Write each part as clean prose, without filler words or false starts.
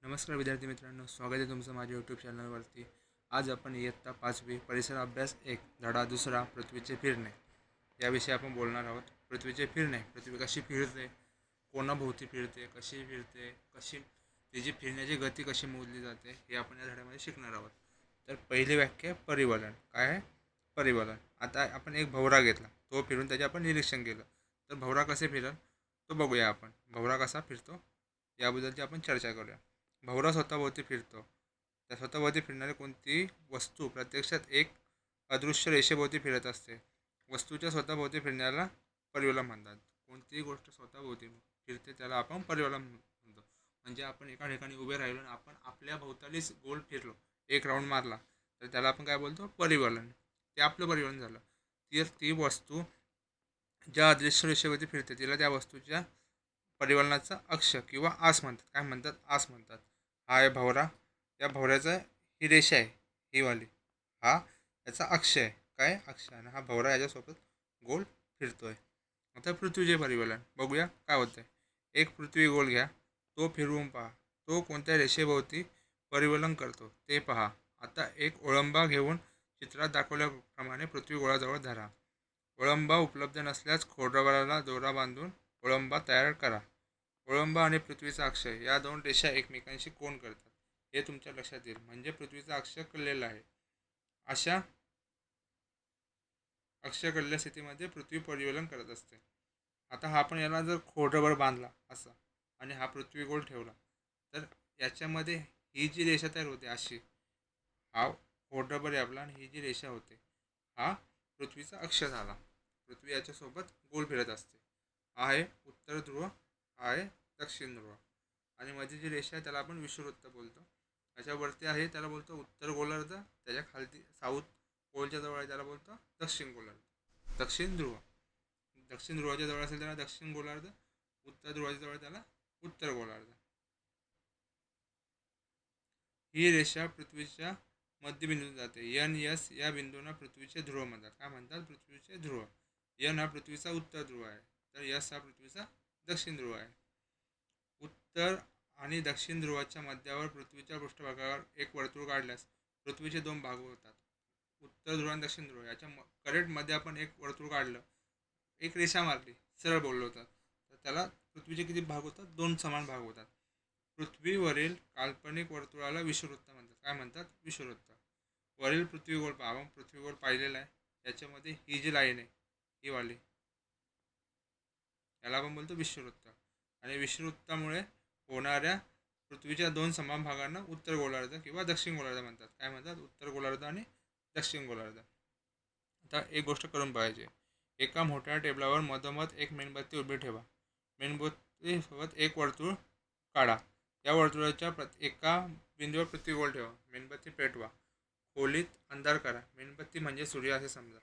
नमस्कार विद्यार्थी मित्रांनो, स्वागत आहे तुमचं माझ्या यूट्यूब चॅनलवरती. आज आपण इयत्ता 5वी परिसर अभ्यास 1 धडा 2 पृथ्वीचे फिरणे याविषयी आपण बोलणार आहोत. पृथ्वीचे फिरणे, पृथ्वी कशी फिरते, कोणाभोवती फिरते, कशी फिरते, कशी तिची फिरण्याची गती कशी मोजली जाते हे आपण या धड्यामध्ये शिकणार आहोत. तर पहिली व्याख्या परिवलन. काय आहे परिवलन? आता आपण एक भवरा घेतला, तो फिरून त्याचे आपण निरीक्षण केलं, तर भवरा कसे फिरल तो बघूया आपण. भवरा कसा फिरतो याबद्दलची आपण चर्चा करूया. भवरा स्वतःभोवती फिरतो. त्या स्वतःभोवती फिरणारी कोणतीही वस्तू प्रत्यक्षात एक अदृश्य रेषेभोवती फिरत असते. वस्तूच्या स्वतःभोवती फिरण्याला परिवलन म्हणतात. कोणतीही गोष्ट स्वतःभोवती फिरते त्याला आपण परिवलन म्हणतो. म्हणजे आपण एका ठिकाणी उभे राहिलो आणि आपण आपल्या भोवतालीच गोल फिरलो, एक राऊंड मारला, तर त्याला आपण काय बोलतो? परिवलन. ते आपलं परिवलन झालं. ती वस्तू ज्या अदृश्य रेषेवरती फिरते तिला त्या वस्तूच्या परिवलनाचा अक्ष किंवा आस म्हणतात. काय म्हणतात? आस म्हणतात. हा आहे भवरा. या भवऱ्याचा ही रेषा आहे, ही वाली, हा याचा अक्ष आहे. काय अक्ष? आणि हा भवरा याच्यासोबत गोल फिरतोय. आता पृथ्वीचे परिवलन बघूया काय होतंय. एक पृथ्वी गोल घ्या, तो फिरवून पहा. तो कोणत्या रेषेभोवती परिवलन करतो ते पहा. आता एक ओळंबा घेऊन चित्रात दाखवल्याप्रमाणे पृथ्वी गोळाजवळ धरा. ओळंबा उपलब्ध नसल्यास खोडरबाला दोरा बांधून ओळंबा तयार करा. ओळंबा आणि पृथ्वीचा अक्ष या दोन रेषा एकमेकांशी कोन करतात हे तुमच्या लक्षात येईल. म्हणजे पृथ्वीचा अक्ष कललेला आहे. अशा अक्ष कललेल्या स्थितीमध्ये पृथ्वी परिवलन करत असते. आता हा आपण याला जर खोडरबर बांधला असा आणि हा पृथ्वी गोल ठेवला, तर याच्यामध्ये ही जी रेषा तयार होते अशी, हा खोडरबर आहे आपला आणि ही जी रेषा होते हा पृथ्वीचा अक्ष झाला. पृथ्वी याच्यासोबत गोल फिरत असते. हा आहे उत्तर ध्रुव, हा आहे दक्षिण ध्रुव, आणि मध्ये जी रेषा आहे त्याला आपण विषुववृत्त बोलतो. त्याच्यावरती आहे त्याला बोलतो उत्तर गोलार्ध, त्याच्या खालती साऊथ पोलच्या जवळ आहे त्याला बोलतो दक्षिण गोलार्ध, दक्षिण ध्रुव. दक्षिण ध्रुवाच्या जवळ असेल त्याला दक्षिण गोलार्ध, उत्तर ध्रुवाच्या जवळ त्याला उत्तर गोलार्ध. ही रेषा पृथ्वीच्या मध्यबिंदूतून जाते. एन एस या बिंदूंना पृथ्वीचे ध्रुव म्हणतात. काय म्हणतात? पृथ्वीचे ध्रुव. एन हा पृथ्वीचा उत्तर ध्रुव आहे, तर एस हा पृथ्वीचा दक्षिण ध्रुव आहे. उत्तर आणि दक्षिण ध्रुवाच्या मध्यावर पृथ्वीच्या पृष्ठभागावर एक वर्तुळ काढल्यास पृथ्वीचे दोन भाग होतात. उत्तर ध्रुव आणि दक्षिण ध्रुव याच्या करेक्ट मध्ये आपण एक वर्तुळ काढलं, एक रेषा मारली, सरळ बोललो होतं, तर त्याला पृथ्वीचे किती भाग होतात? दोन समान भाग होतात. पृथ्वीवरील काल्पनिक वर्तुळाला विषुववृत्त म्हणतात. काय म्हणतात? विषुववृत्त. वरील पृथ्वीगोल पहा, आपण पृथ्वीगोल पाहिलेला आहे. याच्यामध्ये ही जी लाईन आहे ही वाली, याला आपण बोलतो विषुववृत्त. आणि विषुववृत्तामुळे होणाऱ्या पृथ्वीच्या दोन समान भागांना उत्तर गोलार्ध किंवा दक्षिण गोलार्ध म्हणतात. काय म्हणतात? उत्तर गोलार्ध आणि दक्षिण गोलार्ध. आता एक गोष्ट करून पाहिजे. एका मोठ्या टेबलावर मधोमध एक मेणबत्ती उभी ठेवा. मेणबत्तीसोबत एक वर्तुळ काढा. या वर्तुळाच्या एका बिंदूवर पृथ्वी गोल ठेवा. मेणबत्ती पेटवा. खोलीत अंधार करा. मेणबत्ती म्हणजे सूर्य असे समजा.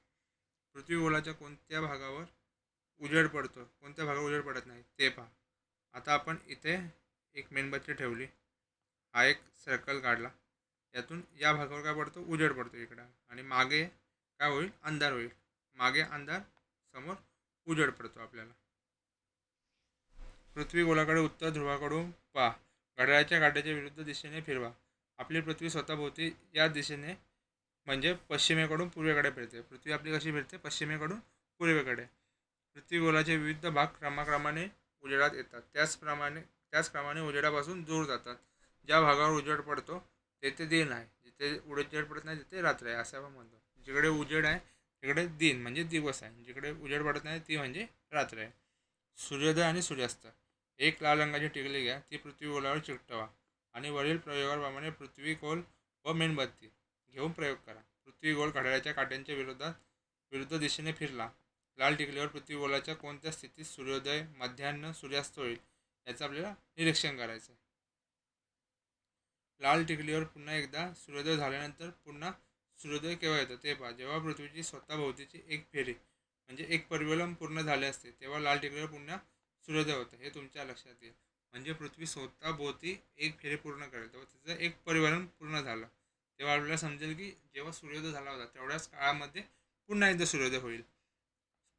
पृथ्वी गोलाच्या कोणत्या भागावर उजेड पडतो, कोणत्या भागावर उजेड पडत नाही ते पहा. आता आपण इथे एक मेणबत्ती ठेवली, हा एक सर्कल काढला, यातून या भागावर काय पडतो? उजेड पडतो इकडं, आणि मागे काय होईल? अंधार होईल. मागे अंधार, समोर उजेड पडतो आपल्याला. पृथ्वी गोलाकडे उत्तर ध्रुवाकडून पहा. घड्याळाच्या काट्याच्या विरुद्ध दिशेने फिरवा. आपली पृथ्वी स्वतःभोवती या दिशेने म्हणजे पश्चिमेकडून पूर्वेकडे फिरते. पृथ्वी आपली कशी फिरते? पश्चिमेकडून पूर्वेकडे. पृथ्वी गोलाचे विविध भाग क्रमाक्रमाने उजेडात येतात. त्याचप्रमाणे उजेडापासून दूर जातात. ज्या भागावर उजेड पडतो तेथे दिन आहे, जिथे उजेड पडत नाही तिथे रात्र आहे, असं आपण म्हणतो. जिकडे उजेड आहे तिकडे दिन म्हणजे दिवस आहे, जिकडे उजेड पडत नाही ती म्हणजे रात्र आहे. सूर्योदय आणि सूर्यास्त. एक लाल रंगाची टिकली घ्या, ती पृथ्वी गोलावर चिकटवा आणि वरील प्रयोगाप्रमाणे पृथ्वी गोल व मेणबत्ती घेऊन प्रयोग करा. पृथ्वी गोल घड्याळाच्या काट्यांच्या विरुद्ध दिशेने फिरला. लाल टिकलीवर पृथ्वी गोलाच्या कोणत्या स्थितीत सूर्योदय, मध्यान्ह, सूर्यास्त होईल याचं आपल्याला निरीक्षण करायचं आहे. लाल टिकलीवर पुन्हा एकदा सूर्योदय झाल्यानंतर पुन्हा सूर्योदय केव्हा येतो ते पहा. जेव्हा पृथ्वीची स्वतःभोवतीची एक फेरी म्हणजे एक परिवलन पूर्ण झाले असते तेव्हा लाल टिकलीवर पुन्हा सूर्योदय होतं, हे तुमच्या लक्षात येईल. म्हणजे पृथ्वी स्वतःभोवती एक फेरी पूर्ण करेल तेव्हा तिचं एक परिवलन पूर्ण झालं, तेव्हा आपल्याला समजेल की जेव्हा सूर्योदय झाला होता तेवढ्याच काळामध्ये पुन्हा एकदा सूर्योदय होईल.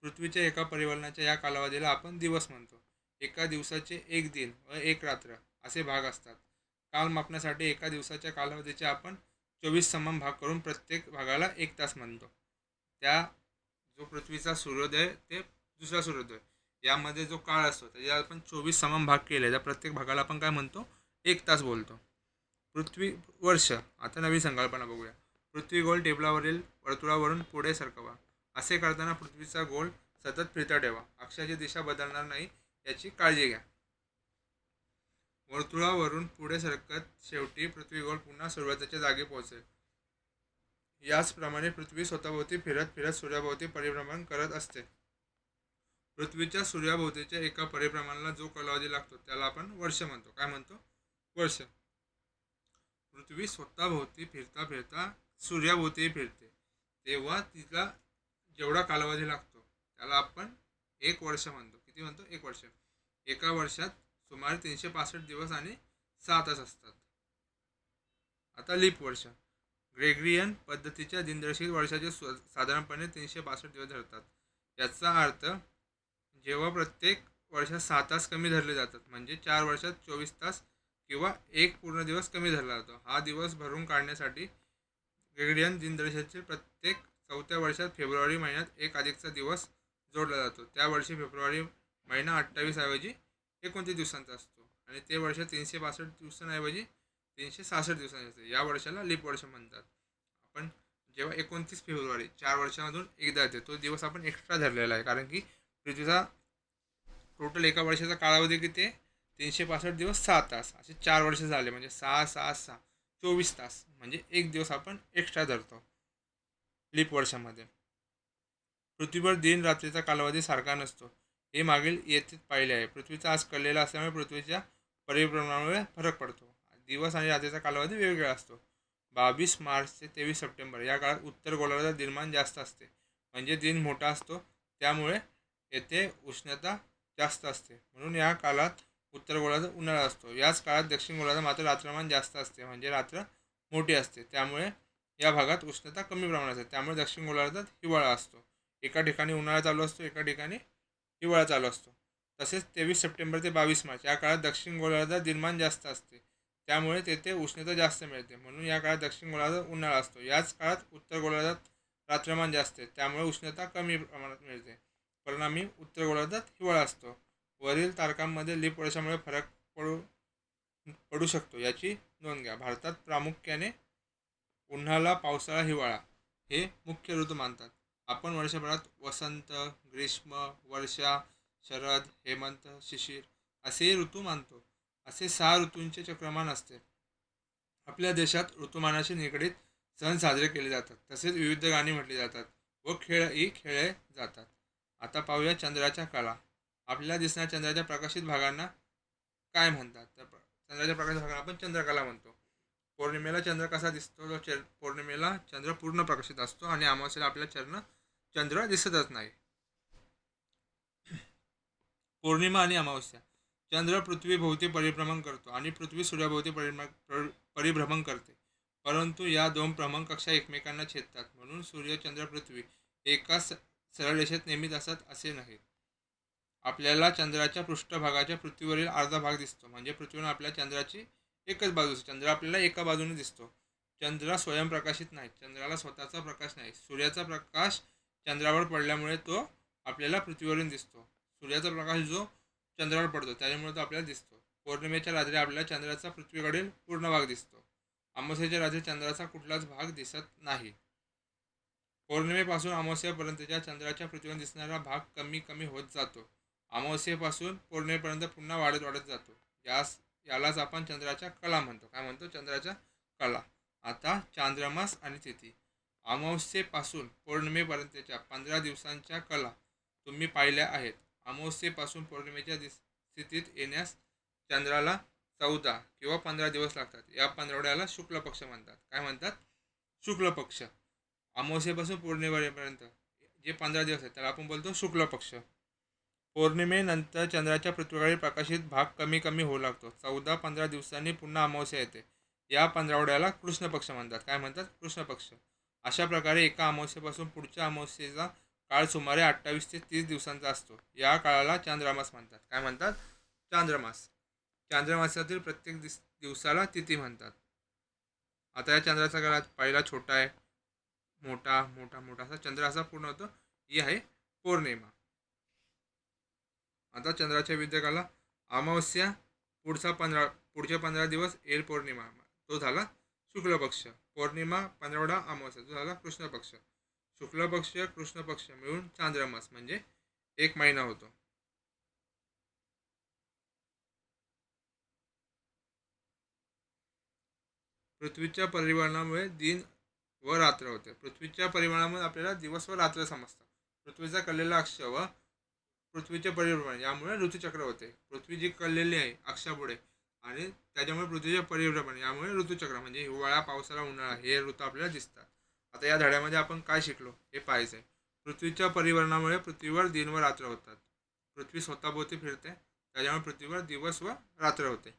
पृथ्वीच्या एका परिवलनाच्या या कालावधीला आपण दिवस म्हणतो. एका दिवसाचे एक दिन व एक रात्र असे भाग असतात. काल मापण्यासाठी एका दिवसाच्या कालावधीचे आपण 24 समान भाग करून प्रत्येक भागाला 1 तास म्हणतो. त्या जो पृथ्वीचा सूर्योदय ते दुसरा सूर्योदय यामध्ये जो काळ असतो त्याच्या आपण 24 समान भाग केले, त्या प्रत्येक भागाला आपण काय म्हणतो, 1 तास बोलतो. पृथ्वी वर्ष. आता नवीन संकल्पना बघूया. पृथ्वी गोल टेबलावरील वर्तुळावरून पुढे सरकवा. असे करताना पृथ्वीचा गोल सतत फिरता ठेवा. अक्षाची दिशा बदलणार नाही याची काळजी घ्या. वर्तुळावरून पुढे सरकत शेवटी पृथ्वी गोल पुन्हा सुरुवातीच्या जागी पोहोचेल. याचप्रमाणे पृथ्वी स्वतःभोवती फिरत फिरत सूर्याभोवती परिभ्रमण करत असते. पृथ्वीच्या सूर्याभोवतीच्या एका परिभ्रमणाला जो कालावधी लागतो त्याला आपण वर्ष म्हणतो. काय म्हणतो? वर्ष. पृथ्वी स्वतःभोवती फिरता फिरता सूर्याभोवती फिरते, तेव्हा तिला जेवढा कालावधी लागतो त्याला आपण 1 वर्ष म्हणतो. किती म्हणतो? 1 वर्ष. एका वर्षात सुमारे 365 दिवस आणि 6 तास असतात. आता लीप वर्ष. ग्रेगरियन पद्धतीच्या दिनदर्शित वर्षाचे साधारणपणे 362 दिवस धरतात. याचा अर्थ जेव्हा प्रत्येक वर्षात 6 तास कमी धरले जातात, म्हणजे 4 वर्षात 24 तास किंवा 1 पूर्ण दिवस कमी धरला जातो. हा दिवस भरून काढण्यासाठी ग्रेगरियन दिनदर्शिकेचे प्रत्येक 4थ्या वर्षात फेब्रुवारी महिन्यात 1 अधिकचा दिवस जोडला जातो. त्या वर्षी फेब्रुवारी महिना 28 ऐवजी 29 दिवसांचा असतो आणि ते वर्ष 362 दिवसांऐवजी 366 दिवसांचे असते. या वर्षाला लीप वर्ष म्हणतात. आपण जेव्हा 29 फेब्रुवारी 4 वर्षामधून एकदा येते, तो दिवस आपण एक्स्ट्रा धरलेला आहे, कारण की पृथ्वीचा टोटल एका वर्षाचा कालावधी किती आहे? 365 दिवस 6 तास, असे 4 वर्ष झाले, म्हणजे 6 6 6 24 तास, म्हणजे 1 दिवस आपण एक्स्ट्रा धरतो लीप वर्षामध्ये. पृथ्वीवर दिन रात्रीचा कालावधी सारखा नसतो, हे मागील येथे पाहिले आहे. पृथ्वीचा आज कळलेला असल्यामुळे पृथ्वीच्या परिभ्रमणामुळे फरक पडतो. दिवस आणि रात्रीचा कालावधी वेगवेगळा असतो. 22 मार्च ते 23 सप्टेंबर या काळात उत्तर गोलार्धात दिनमान जास्त असते, म्हणजे दिन मोठा असतो, त्यामुळे येथे उष्णता जास्त असते. म्हणून या काळात उत्तर गोलार्धात उन्हाळा असतो. याच काळात दक्षिण गोलार्धात मात्र रात्रमान जास्त असते, म्हणजे रात्र मोठी असते, त्यामुळे या भागात उष्णता कमी प्रमाणात असते. त्यामुळे दक्षिण गोलार्धात हिवाळा असतो. एका ठिकाणी उन्हाळा चालू असतो, एका ठिकाणी हिवाळा चालू असतो. तसेच 23 सप्टेंबर ते 22 मार्च या काळात दक्षिण गोलार्धात दिनमान जास्त असते, त्यामुळे तेथे उष्णता जास्त मिळते. म्हणून या काळात दक्षिण गोलार्धात उन्हाळा असतो. याच काळात उत्तर गोलार्धात रात्रमान जास्त आहे, त्यामुळे उष्णता कमी प्रमाणात मिळते. परिणामी उत्तर गोलार्धात हिवाळा असतो. वरील तारखांमध्ये लीप वर्षामुळे फरक पडू शकतो, याची नोंद घ्या. भारतात प्रामुख्याने उन्हाळा, पावसाळा, हिवाळा हे मुख्य ऋतू मानतात. आपण वर्षभरात वसंत, ग्रीष्म, वर्षा, शरद, हेमंत, शिशिर असे ऋतू मानतो. असे 6 ऋतूंचे चक्रमान असते. आपल्या देशात ऋतुमानाशी निगडीत सण साजरे केले जातात, तसेच विविध गाणी म्हटली जातात व खेळही खेळले जातात. आता पाहूया चंद्राच्या कला. आपल्याला दिसणाऱ्या चंद्राच्या प्रकाशित भागांना काय म्हणतात? तर चंद्राच्या प्रकाशित भागांना आपण चंद्रकला म्हणतो. पौर्णिमेला चंद्र कसा दिसतो? तर पौर्णिमेला चंद्र पूर्ण प्रकाशित असतो आणि अमावस्येला आपल्याला चंद्र दिसतच नाही. पौर्णिमा आणि अमावस्या. चंद्र पृथ्वीभोवती परिभ्रमण करतो आणि पृथ्वी सूर्याभोवती परिभ्रमण करते, परंतु या 2 भ्रमण कक्षा एकमेकांना छेदतात. म्हणून सूर्य, चंद्र, पृथ्वी एकाच सरळ रेषेत नेहमीच असतात असे नाही. आपल्याला चंद्राच्या पृष्ठभागाच्या पृथ्वीवरील अर्धा भाग दिसतो, म्हणजे पृथ्वीवर आपल्या चंद्राची एकच बाजू असते. चंद्र आपल्याला एका बाजूने दिसतो. चंद्र स्वयंप्रकाशित नाही, चंद्राला स्वतःचा प्रकाश नाही. सूर्याचा प्रकाश चंद्रावर पडल्यामुळे तो आपल्याला पृथ्वीवरून दिसतो. सूर्याचा प्रकाश जो चंद्रावर पडतो त्याच्यामुळे तो आपल्याला दिसतो. पौर्णिमेच्या रात्री आपल्याला चंद्राचा पृथ्वीकडील पूर्ण भाग दिसतो. अमावस्येच्या रात्री चंद्राचा कुठलाच भाग दिसत नाही. पौर्णिमेपासून अमावस्येपर्यंतच्या चंद्राच्या पृथ्वीवर दिसणारा भाग कमी कमी होत जातो. अमावस्येपासून पौर्णिमेपर्यंत पुन्हा वाढत वाढत जातो. यालाच आपण चंद्राच्या कला म्हणतो. काय म्हणतो? चंद्राच्या कला. आता चांद्रमास आणि तिथी. अमावस्येपासून पौर्णिमेपर्यंतच्या 15 दिवसांच्या कला तुम्ही पाहिल्या आहेत. अमावस्येपासून पौर्णिमेच्या स्थितीत येण्यास चंद्राला 14 किंवा 15 दिवस लागतात. या पंधरवड्याला शुक्ल पक्ष म्हणतात. काय म्हणतात? शुक्ल पक्ष. अमावस्येपासून पौर्णिमेपर्यंत जे 15 दिवस आहेत त्याला आपण बोलतो शुक्ल पक्ष. पौर्णिमेनंतर चंद्राच्या पृथ्वीकडील प्रकाशित भाग कमी कमी होऊ लागतो. 14-15 दिवसांनी पुन्हा अमावस्या येते. या पंधरवड्याला कृष्ण पक्ष म्हणतात. काय म्हणतात? कृष्ण पक्ष. अशा प्रकारे एका अमावस्येपासून पुढच्या अमावस्येचा काळ सुमारे 28 ते 30 दिवसांचा असतो. या काळाला चांद्रमास म्हणतात. काय म्हणतात? चांद्रमास. चांद्रमासातील प्रत्येक दिवसाला तिथी म्हणतात. आता या चंद्राचा काळात पहिला छोटा आहे, मोठा मोठा मोठा असा चंद्र असा पूर्ण होतो. ही आहे पौर्णिमा. आता चंद्राच्या विविध काळाला अमावस्या, पुढचे 15 दिवस येईल पौर्णिमा, तो झाला शुक्ल पक्ष. पौर्णिमा 15 अमावस्या, तो झाला कृष्ण पक्ष. शुक्ल पक्ष कृष्ण पक्ष मिळून चांद्रमास म्हणजे 1 महिना होतो. पृथ्वीच्या परिवहनामुळे दिन व रात्र होते. पृथ्वीच्या परिवहनामुळे आपल्याला दिवस व रात्र समजतात. पृथ्वीचा कललेला अक्ष व पृथ्वीचे परिभ्रमण यामुळे ऋतुचक्र होते. पृथ्वी जी कललेली आहे अक्षापुढे आणि त्याच्यामुळे पृथ्वीचे परिभ्रमण यामुळे ऋतुचक्र म्हणजे हिवाळा, पावसाळा, उन्हाळा हे ऋतू आपल्याला दिसतात. आता या धड्यामध्ये आपण काय शिकलो हे पाहायचं आहे. पृथ्वीच्या परिभ्रमणामुळे पृथ्वीवर दिन व रात्र होतात. पृथ्वी स्वतःभोवती फिरते, त्याच्यामुळे पृथ्वीवर दिवस व रात्र होते.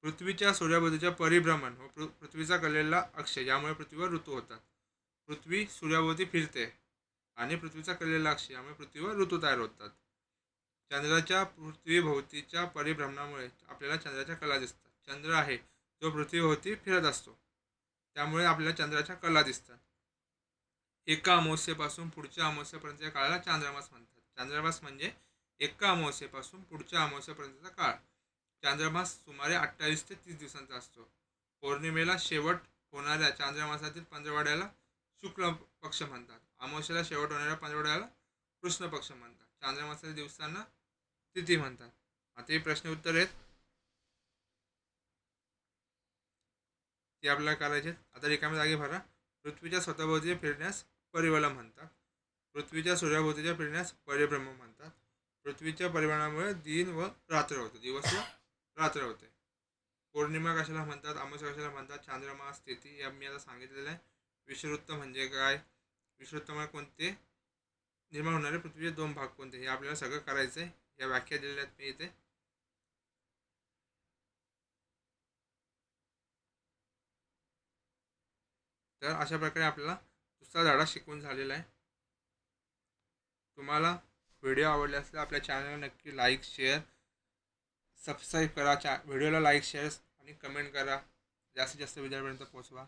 पृथ्वीच्या सूर्याभोवतीच्या परिभ्रमण व पृथ्वीचा कललेला अक्ष यामुळे पृथ्वीवर ऋतू होतात. पृथ्वी सूर्याभोवती फिरते आणि पृथ्वीचा कललेला अक्ष यामुळे पृथ्वीवर ऋतू तयार होतात. चंद्राच्या पृथ्वीभोवतीच्या परिभ्रमणामुळे आपल्याला चंद्राच्या कला दिसतात. चंद्र आहे जो पृथ्वीभोवती फिरत असतो, त्यामुळे आपल्याला चंद्राच्या कला दिसतात. एका अमावस्येपासून पुढच्या अमावस्येपर्यंतच्या काळाला चांद्रमास म्हणतात. चांद्रमास म्हणजे एका अमावस्येपासून पुढच्या अमावस्येपर्यंतचा काळ. चांद्रमास सुमारे 28 ते 30 दिवसांचा असतो. पौर्णिमेला शेवट होणाऱ्या चांद्रमासातील पंधरवड्याला शुक्ल पक्ष म्हणतात. अमावस्येला शेवट होणाऱ्या पंधरवड्याला कृष्ण पक्ष म्हणतात. चांद्रमासाच्या दिवसांना तिथी म्हणतात. आता हे प्रश्न उत्तर आहेत ते आपल्याला करायचे. आता रिकामी जागी भरा. पृथ्वीच्या स्वतःभोवती फिरण्यास परिवलन म्हणतात. पृथ्वीच्या सूर्याभोवतीच्या फिरण्यास परिभ्रमण म्हणतात. पृथ्वीच्या परिभ्रमणामुळे दिन व रात्र होते, दिवस व रात्र होते. पौर्णिमा कशाला म्हणतात, अमावस्या कशाला म्हणतात, चांद्रमास, तिथी या मी आता सांगितलेलं आहे. विषुववृत्त म्हणजे काय, विषुववृत्तामुळे कोणते निर्माण होणारे पृथ्वीचे 2 भाग कोणते हे आपल्याला सगळं करायचं आहे. या व्याख्या दिलेल्या आहेत मी इथे. तर अशा प्रकारे आपल्याला दुसरा धडा शिकवून झालेला आहे. तुम्हाला व्हिडिओ आवडले असल्यास आपल्या चॅनलला नक्की लाईक, शेअर, सबस्क्राईब करा. व्हिडिओला लाईक, शेअर आणि कमेंट करा. जास्तीत जास्त विद्यार्थ्यांपर्यंत पोहोचवा.